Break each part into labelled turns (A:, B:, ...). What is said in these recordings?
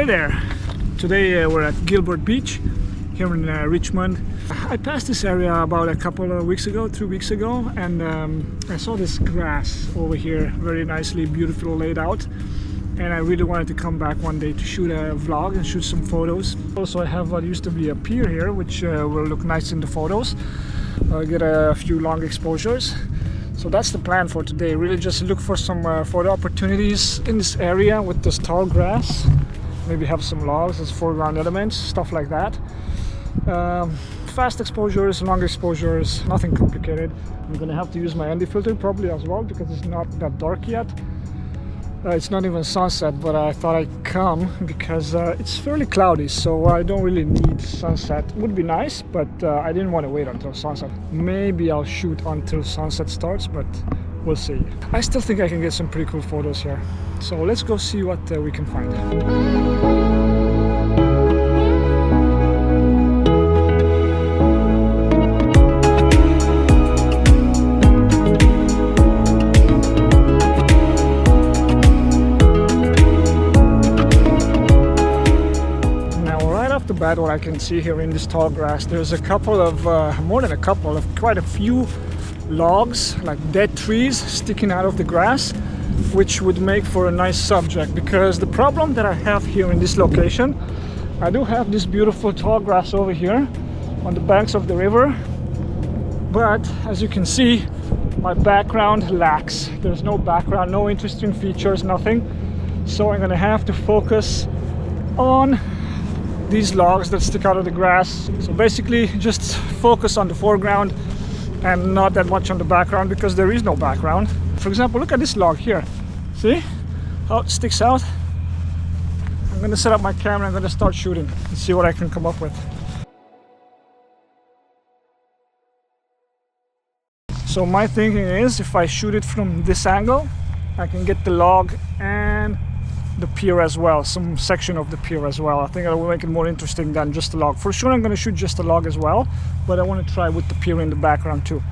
A: Hey there! Today we're at Gilbert Beach here in Richmond. I passed this area about a couple of weeks ago, 3 weeks ago, and I saw this grass over here, very nicely, beautifully laid out. And I really wanted to come back one day to shoot a vlog and shoot some photos. Also, I have what used to be a pier here, which will look nice in the photos. I'll get a few long exposures. So that's the plan for today, really just look for some photo opportunities in this area with this tall grass. Maybe have some logs as foreground elements, stuff like that. Fast exposures, long exposures, nothing complicated. I'm gonna have to use my ND filter probably as well because it's not that dark yet. It's not even sunset, but I thought I'd come because it's fairly cloudy, so I don't really need sunset. It would be nice, but I didn't want to wait until sunset. Maybe I'll shoot until sunset starts, but we'll see. I still think I can get some pretty cool photos here. So let's go see what we can find. What I can see here in this tall grass, there's a couple of more than a couple of quite a few logs, like dead trees sticking out of the grass, which would make for a nice subject. Because the problem that I have here in this location, I do have this beautiful tall grass over here on the banks of the river, but as you can see, my background lacks. There's no background, no interesting features, nothing. So I'm gonna have to focus on these logs that stick out of the grass. So basically just focus on the foreground and not that much on the background, because there is no background. For example, look at this log here. See how it sticks out? I'm gonna set up my camera, I'm gonna start shooting and see what I can come up with. So my thinking is, if I shoot it from this angle, I can get the log and the pier as well, some section of the pier as well. I think that will make it more interesting than just the log. For sure I'm going to shoot just the log as well, but I want to try with the pier in the background too.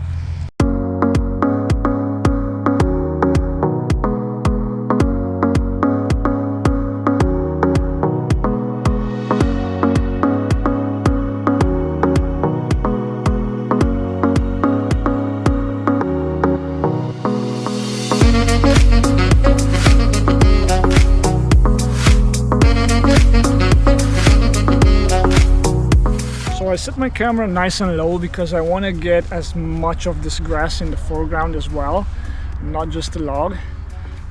A: I set my camera nice and low because I want to get as much of this grass in the foreground as well, not just the log.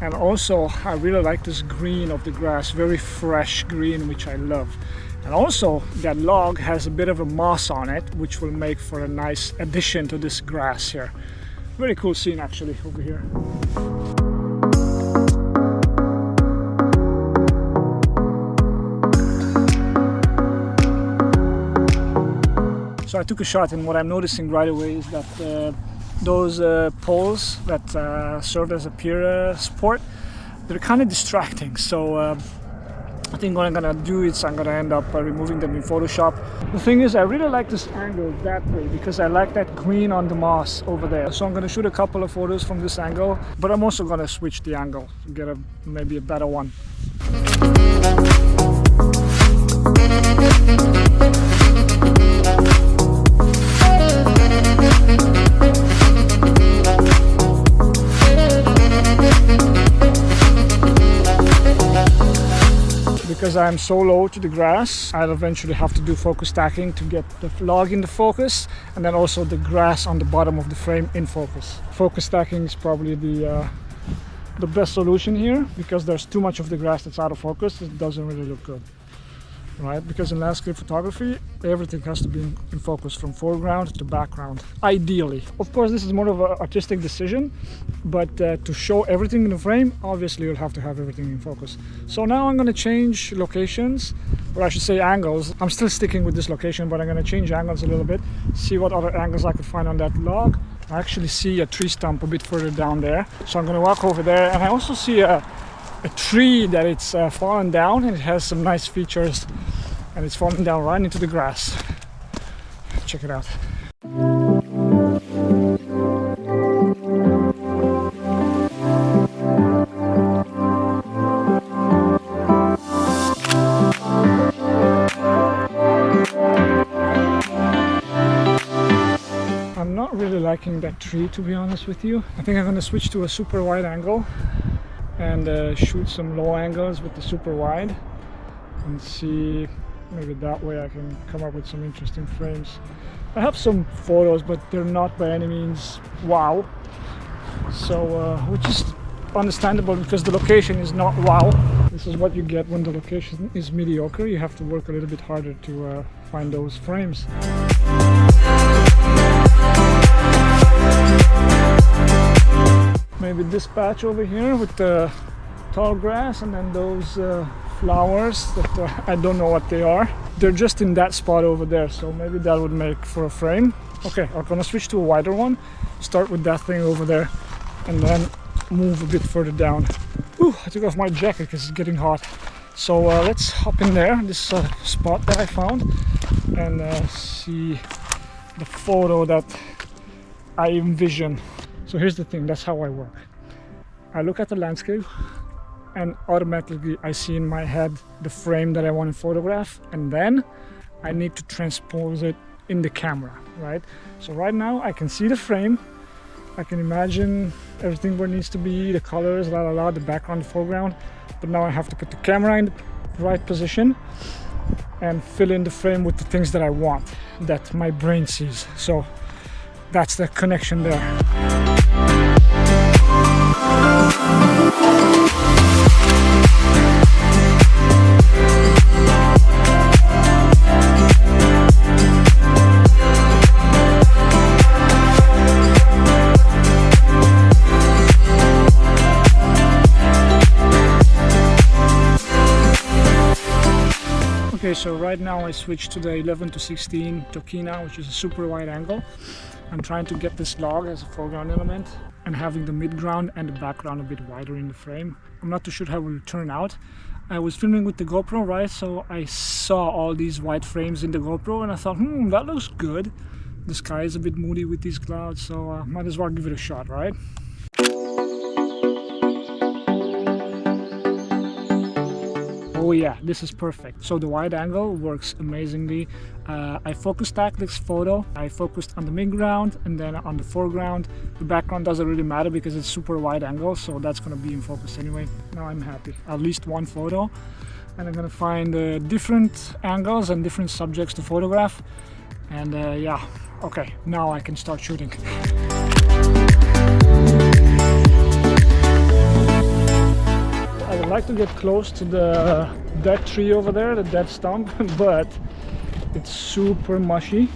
A: And also I really like this green of the grass, very fresh green, which I love. And also that log has a bit of a moss on it, which will make for a nice addition to this grass here. Very cool scene actually over here. So I took a shot, and what I'm noticing right away is that those poles that serve as a pier support, they're kind of distracting. So I think what I'm gonna do is I'm gonna end up removing them in Photoshop. The thing is, I really like this angle that way because I like that green on the moss over there. So I'm gonna shoot a couple of photos from this angle, but I'm also gonna switch the angle to get maybe a better one. Because I'm so low to the grass, I'll eventually have to do focus stacking to get the log in the focus and then also the grass on the bottom of the frame in focus. Focus stacking is probably the best solution here, because there's too much of the grass that's out of focus. It doesn't really look good, right? Because in landscape photography, everything has to be in focus from foreground to background, ideally. Of course, this is more of an artistic decision, but to show everything in the frame, obviously you'll have to have everything in focus. So now I'm going to change locations, or I should say angles. I'm still sticking with this location, but I'm going to change angles a little bit, see what other angles I could find on that log. I actually see a tree stump a bit further down there, so I'm going to walk over there, and I also see a tree that it's fallen down, and it has some nice features, and it's falling down right into the grass. Check it out. liking that tree, to be honest with you. I think I'm gonna switch to a super wide angle and shoot some low angles with the super wide and see, maybe that way I can come up with some interesting frames. I have some photos, but they're not by any means wow, so which is understandable because the location is not wow. This is what you get when the location is mediocre. You have to work a little bit harder to find those frames. Maybe this patch over here with the tall grass and then those flowers that I don't know what they are. They're just in that spot over there, so maybe that would make for a frame. Okay, I'm gonna switch to a wider one, start with that thing over there and then move a bit further down. Ooh, I took off my jacket because it's getting hot. So let's hop in there, this spot that I found, and see the photo that I envision. So here's the thing, that's how I work. I look at the landscape and automatically I see in my head the frame that I want to photograph, and then I need to transpose it in the camera, right? So right now I can see the frame, I can imagine everything where it needs to be, the colors, the background, the foreground, but now I have to put the camera in the right position and fill in the frame with the things that I want, that my brain sees. So that's the connection there. Okay, so right now I switched to the 11-16 Tokina, which is a super wide angle. I'm trying to get this log as a foreground element and having the midground and the background a bit wider in the frame. I'm not too sure how it will turn out. I was filming with the GoPro, right? So I saw all these white frames in the GoPro and I thought, that looks good. The sky is a bit moody with these clouds, so might as well give it a shot, right? Oh yeah, this is perfect. So the wide angle works amazingly. I focus stacked this photo. I focused on the midground and then on the foreground. The background doesn't really matter because it's super wide angle, so that's gonna be in focus anyway. Now I'm happy. At least one photo, and I'm gonna find different angles and different subjects to photograph. And yeah, okay, now I can start shooting. I would like to get close to the dead tree over there, the dead stump, but it's super mushy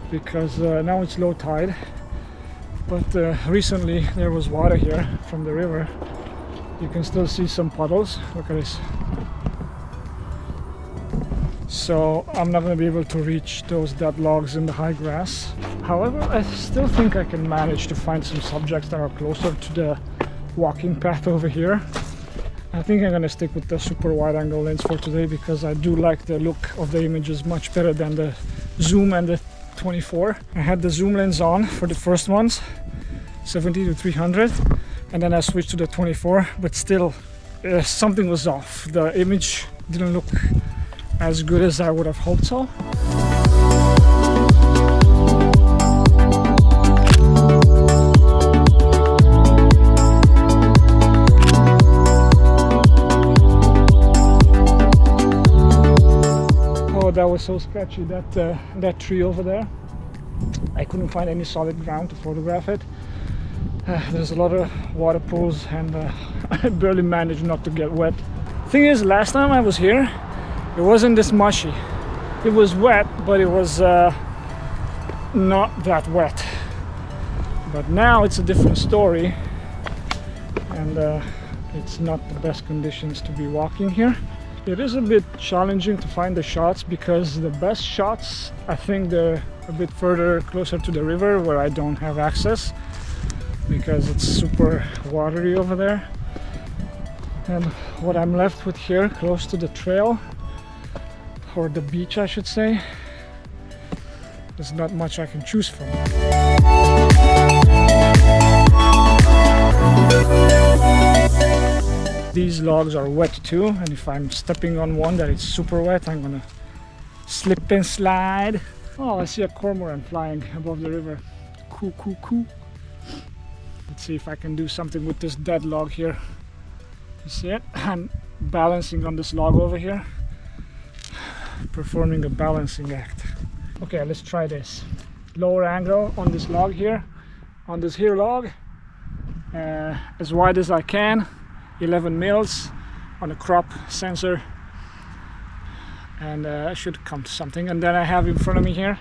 A: because now it's low tide. But recently there was water here from the river. You can still see some puddles. Look at this. So I'm not going to be able to reach those dead logs in the high grass. However, I still think I can manage to find some subjects that are closer to the walking path over here. I think I'm gonna stick with the super wide angle lens for today because I do like the look of the images much better than the zoom and the 24. I had the zoom lens on for the first ones, 70-300, and then I switched to the 24, but still something was off. The image didn't look as good as I would have hoped so. That was so sketchy, that tree over there. I couldn't find any solid ground to photograph it. There's a lot of water pools and I barely managed not to get wet. Thing is, last time I was here, it wasn't this mushy. It was wet, but it was not that wet. But now it's a different story, and it's not the best conditions to be walking here. It is a bit challenging to find the shots because the best shots, I think, they're a bit further closer to the river where I don't have access because it's super watery over there. And what I'm left with here, close to the trail, or the beach I should say, there's not much I can choose from. These logs are wet too, and if I'm stepping on one that is super wet, I'm gonna slip and slide. Oh, I see a cormorant flying above the river. Cool. Let's see if I can do something with this dead log here. You see it? I'm balancing on this log over here, performing a balancing act. Okay, let's try this. Lower angle on this log here, on this here log, as wide as I can, 11 mils on a crop sensor, and I should come to something. And then I have in front of me here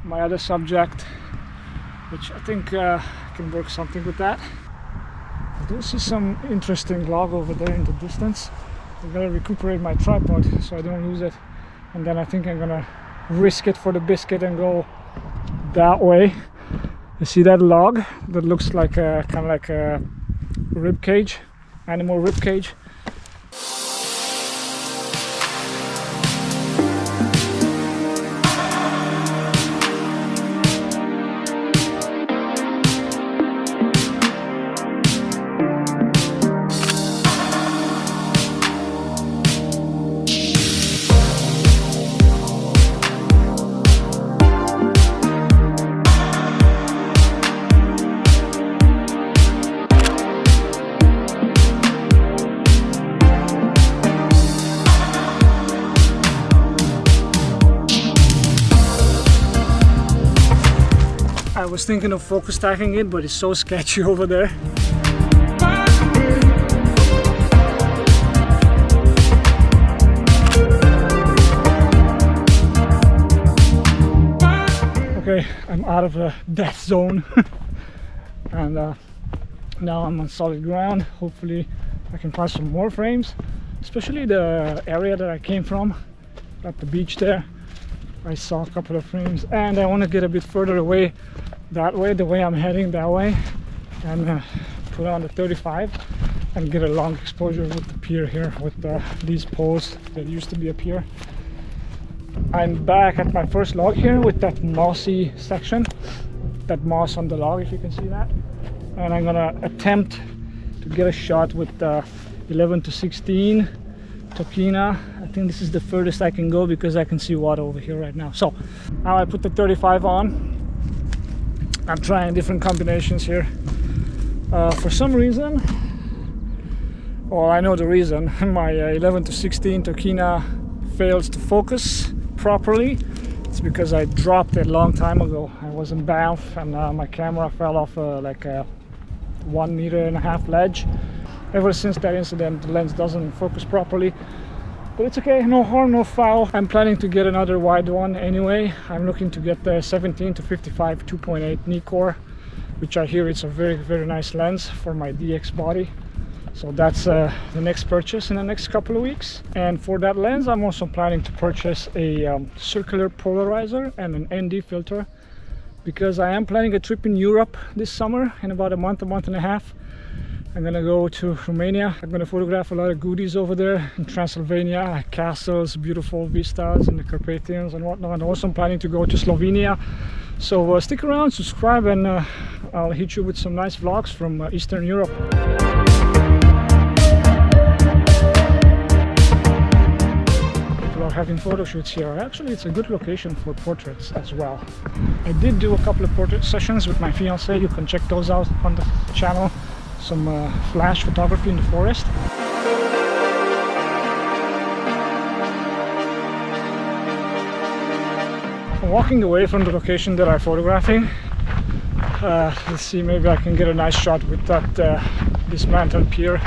A: my other subject, which I think can work something with that. I do see some interesting log over there in the distance. I gotta recuperate my tripod so I don't lose it, and then I think I'm gonna risk it for the biscuit and go that way. You see that log? That looks like a kind of like a rib cage, animal rib cage. I was thinking of focus stacking it, but it's so sketchy over there. Okay, I'm out of the death zone and now I'm on solid ground. Hopefully I can find some more frames, especially the area that I came from, at the beach there. I saw a couple of frames, and I want to get a bit further away that way, the way I'm heading that way, and put on the 35 and get a long exposure with the pier here, with these poles that used to be up here. I'm back at my first log here with that mossy section, that moss on the log, if you can see that, and I'm gonna attempt to get a shot with 11 to 16 Tokina. I think this is the furthest I can go because I can see water over here right now. So now I put the 35 on. I'm trying different combinations here. For some reason, well, I know the reason, my 11 to 16 Tokina fails to focus properly. It's because I dropped it a long time ago. I was in Banff and my camera fell off like a 1.5 meter ledge. Ever since that incident, the lens doesn't focus properly, but it's okay, no harm, no foul. I'm planning to get another wide one anyway. I'm looking to get the 17 to 55 2.8 Nikkor, which I hear it's a very nice lens for my DX body. So that's the next purchase in the next couple of weeks. And for that lens, I'm also planning to purchase a circular polarizer and an ND filter, because I am planning a trip in Europe this summer in about a month and a half. I'm gonna go to Romania. I'm gonna photograph a lot of goodies over there in Transylvania, castles, beautiful vistas in the Carpathians and whatnot. And also I'm planning to go to Slovenia. So stick around, subscribe, and I'll hit you with some nice vlogs from Eastern Europe. People are having photo shoots here. Actually, it's a good location for portraits as well. I did do a couple of portrait sessions with my fiance. You can check those out on the channel. Some flash photography in the forest. I'm walking away from the location that I'm photographing. Let's see, maybe I can get a nice shot with that dismantled pier,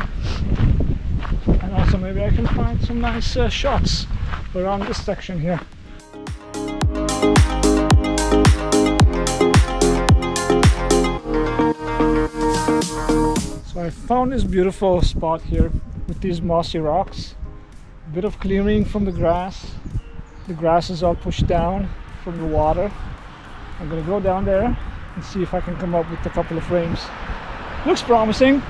A: and also maybe I can find some nice shots around this section here. So I found this beautiful spot here with these mossy rocks, a bit of clearing from the grass. The grass is all pushed down from the water. I'm gonna go down there and see if I can come up with a couple of frames. Looks promising.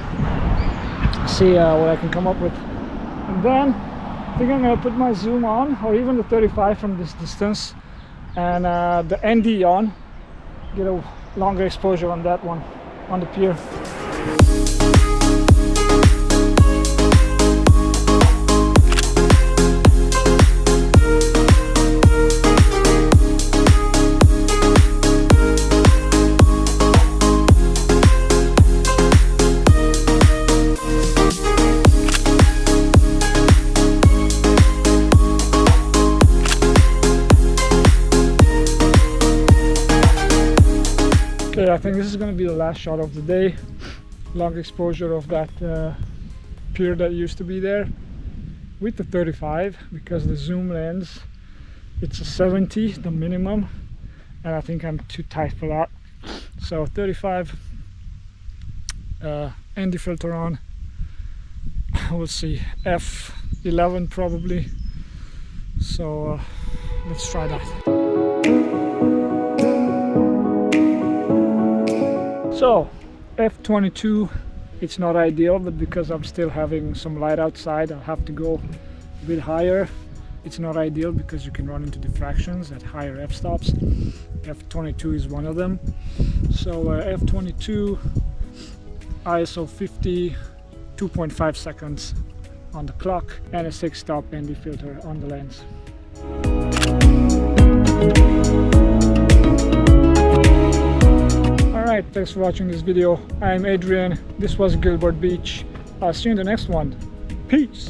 A: See what I can come up with. And then I think I'm gonna put my zoom on, or even the 35 from this distance, and the ND on, get a longer exposure on that one, on the pier. I think this is going to be the last shot of the day. Long exposure of that pier that used to be there with the 35, because the zoom lens, it's a 70, the minimum, and I think I'm too tight for that. So 35, ND filter on. We'll see, f11 probably. So let's try that. So f22, it's not ideal, but because I'm still having some light outside, I'll have to go a bit higher. It's not ideal because you can run into diffractions at higher f-stops. f22 is one of them. So f22, ISO 50, 2.5 seconds on the clock, and a 6-stop ND filter on the lens. Alright, thanks for watching this video. I'm Adrian, this was Gilbert Beach. I'll see you in the next one. Peace!